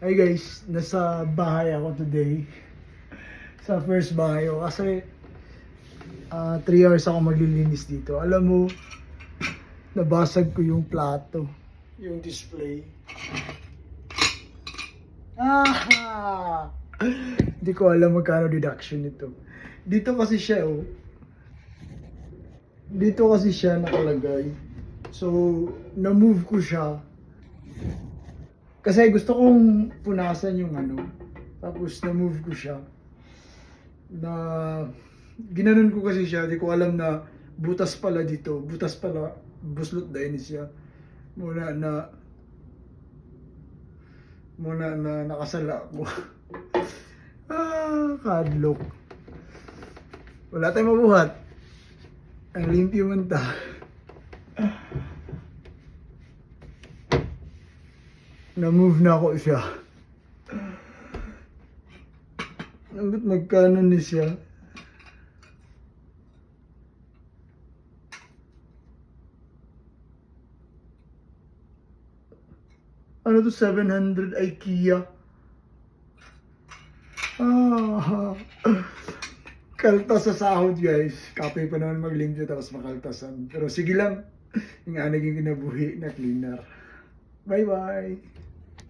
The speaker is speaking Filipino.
Hi guys, nasa bahay ako today. Sa first bahay ko kasi 3 hours ako maglilinis dito. Alam mo, nabasag ko yung plato, yung display. Hindi ko alam magkano deduction nito. Dito kasi siya Dito kasi siya nakalagay. So, na-move ko siya. Kasi gusto kong punasan yung tapos na-move ko siya. Ginanon ko kasi siya, di ko alam na butas pala dito. Butas pala, buslot dahil siya. Muna na nakasala ako. Kadlok. Wala tayong mabuhat. Ang limpyo man ta. Na-move na ako siya. Magkano ni siya? Ano to, 700 IKEA? Kaltas sa sahod guys. Kape pa naman maglimpyo tapos makaltasan. Pero sige lang. Yung naging kinabuhi na cleaner. Bye bye.